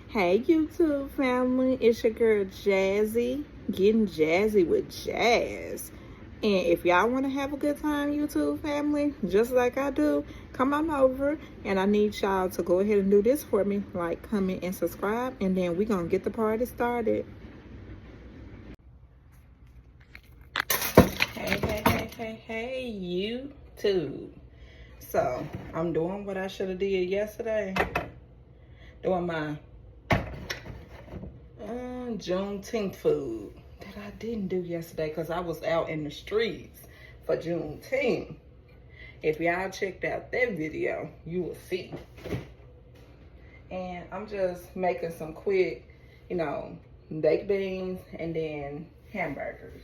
Hey YouTube family, it's your girl Jazzy, getting jazzy with jazz. And if y'all want to have a good time, YouTube family, just like I do, come on over. And I need y'all to go ahead and do this for me, like, comment, and subscribe. And then we're going to get the party started. Hey, YouTube. So, I'm doing what I should have did yesterday. Doing my Juneteenth food that I didn't do yesterday because I was out in the streets for Juneteenth. If y'all checked out that video, you will see. And I'm just making some quick, baked beans and then hamburgers.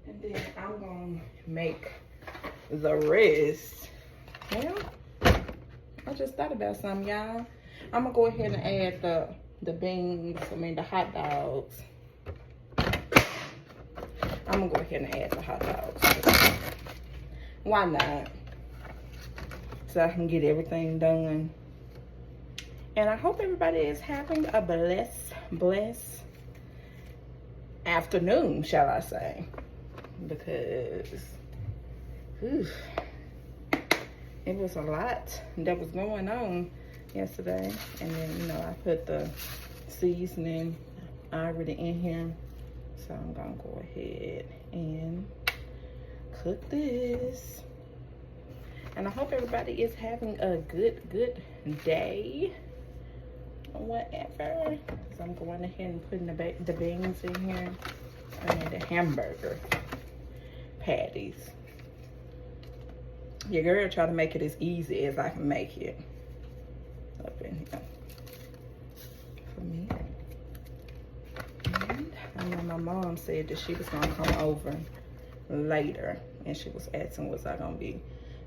And then I'm going to make the rest. Well, I just thought about something, y'all. I'm going to go ahead and add the beans, the hot dogs. I'm going to go ahead and add the hot dogs. Why not? So I can get everything done. And I hope everybody is having a blessed afternoon, shall I say. Because it was a lot that was going on yesterday. And then, I put the seasoning already in here. So I'm gonna go ahead and cook this. And I hope everybody is having a good day. Whatever. So I'm going ahead and putting the beans in here. And then the hamburger patties. Your girl try to make it as easy as I can make it up in here for me. And I know my mom said that she was gonna come over later, and she was asking was I gonna be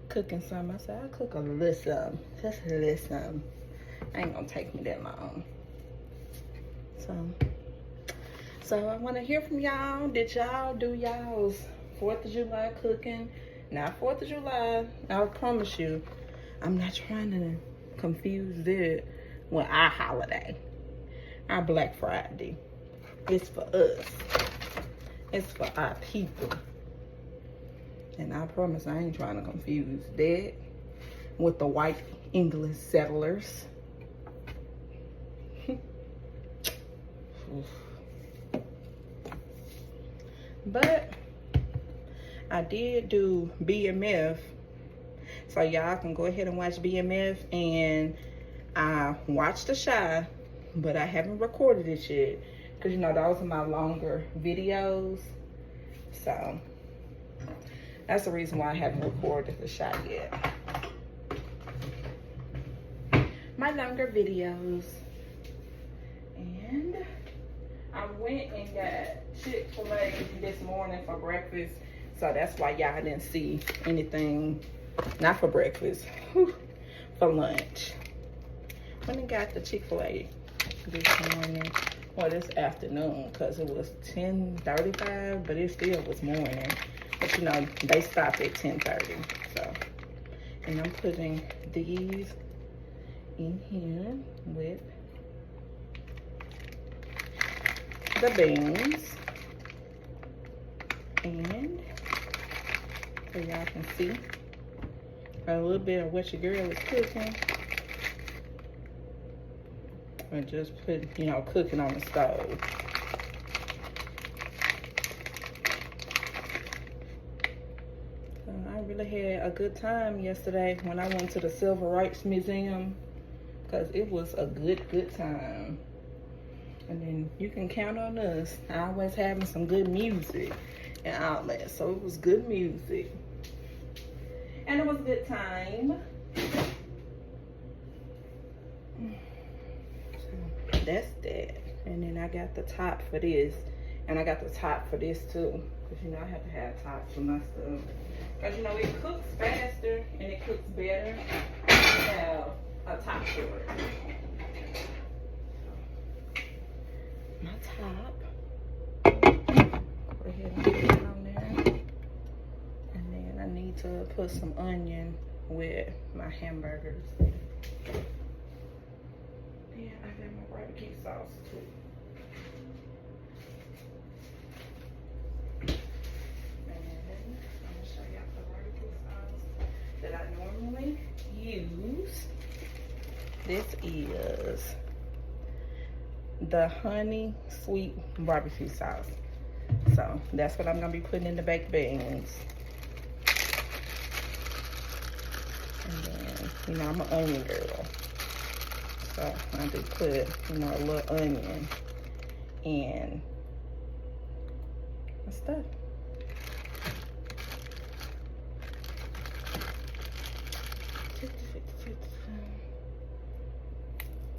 cooking some. I said I'll cook a little some, just a little some. Ain't gonna take me that long. So I want to hear from y'all. Did y'all do y'all's 4th of July cooking? Not 4th of July. I promise you, I'm not trying to confuse it with our holiday. Our Black Friday. It's for us. It's for our people. And I promise I ain't trying to confuse that with the white English settlers. But I did do BMF, so y'all can go ahead and watch BMF. And I watched The Chi, but I haven't recorded it yet because those are my longer videos. So that's the reason why I haven't recorded The Chi yet. My longer videos. And I went and got Chick-fil-A this morning for breakfast. So that's why y'all didn't see anything, not for breakfast, for lunch. When I got the Chick-fil-A this morning, or this afternoon, because it was 10:35, but it still was morning. But they stopped at 10:30. So, and I'm putting these in here with the beans, and so y'all can see a little bit of what your girl is cooking, and just put cooking on the stove. So I really had a good time yesterday when I went to the Civil Rights Museum, because it was a good time. And then you can count on us always having some good music and all that. So it was good music. And it was a good time. So that's that. And then I got the top for this. And I got the top for this too. Because I have to have tops for my stuff. Because it cooks faster and it cooks better to have a top for it. My top. Go ahead and put it on there. And then I need to put some onion with my hamburgers. Yeah. sauce too. And I'm gonna show y'all the barbecue sauce that I normally use. This is the honey sweet barbecue sauce. So that's what I'm gonna be putting in the baked beans. And then, you know, I'm an onion girl. So I just put, you know, a little onion in my stuff.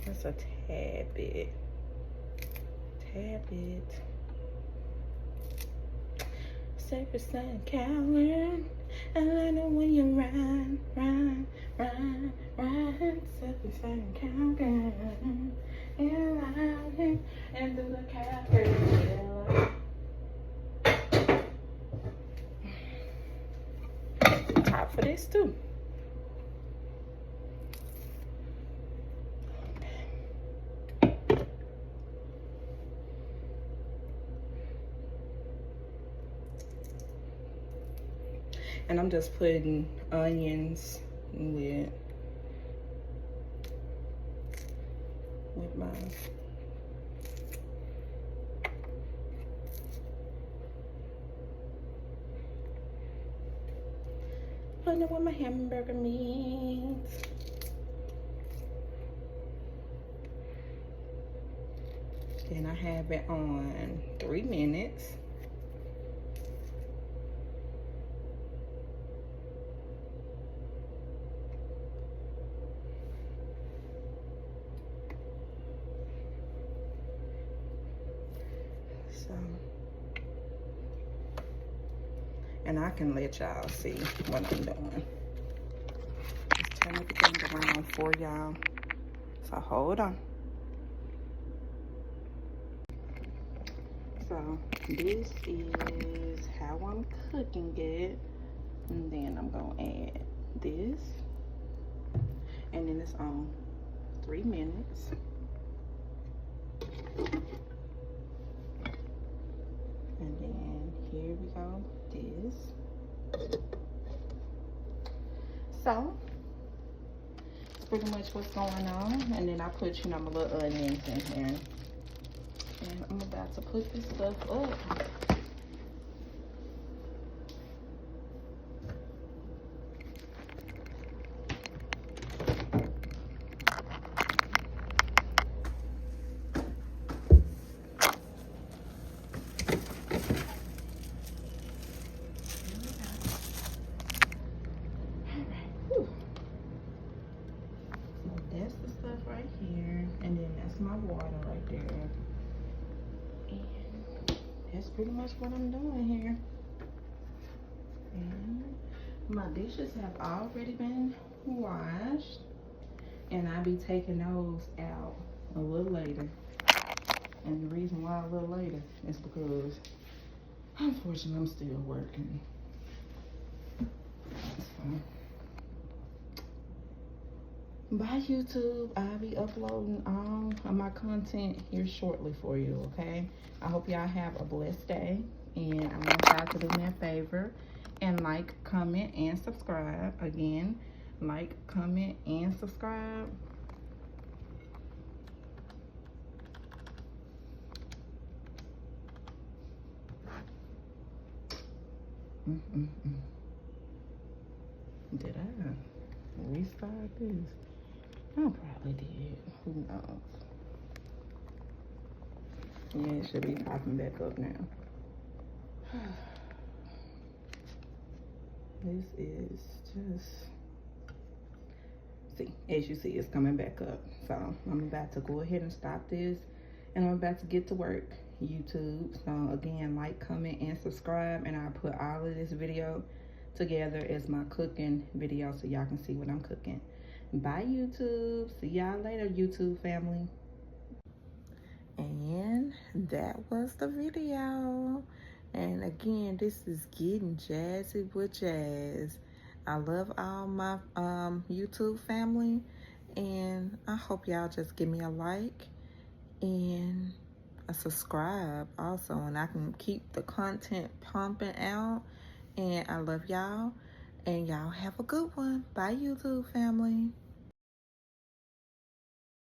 Just a tad bit. Surface sun coward, I know when you run. Surface sun coward, and do the cowgirl. Top for this too. And I'm just putting onions with mine. Putting it with my hamburger meat. Then I have it on 3 minutes. So, and I can let y'all see what I'm doing. Just turn everything around for y'all. So hold on. So this is how I'm cooking it. And then I'm gonna add this. And then it's on 3 minutes. And then here we go, this. So, it's pretty much what's going on. And then I put, you know, my little onions in here. And I'm about to put this stuff up. Right here, and then that's my water right there, and that's pretty much what I'm doing here. And my dishes have already been washed, and I'll be taking those out a little later. And the reason why a little later is because unfortunately I'm still working. So, bye YouTube. I'll be uploading all of my content here shortly for you, okay? I hope y'all have a blessed day, and I want y'all to do me a favor and like, comment, and subscribe. Again, like, comment, and subscribe. Did I restart this? I probably did. Who knows? Yeah, it should be popping back up now. This is just... See, as you see, it's coming back up. So I'm about to go ahead and stop this, and I'm about to get to work, YouTube. So again, like, comment, and subscribe, and I'll put all of this video together as my cooking video so y'all can see what I'm cooking. Bye YouTube. See y'all later, YouTube family. And that was the video. And again, this is Getting Jazzy with Jazz. I love all my YouTube family, and I hope y'all just give me a like and a subscribe also, and I can keep the content pumping out. And I love y'all, and y'all have a good one. Bye, YouTube family.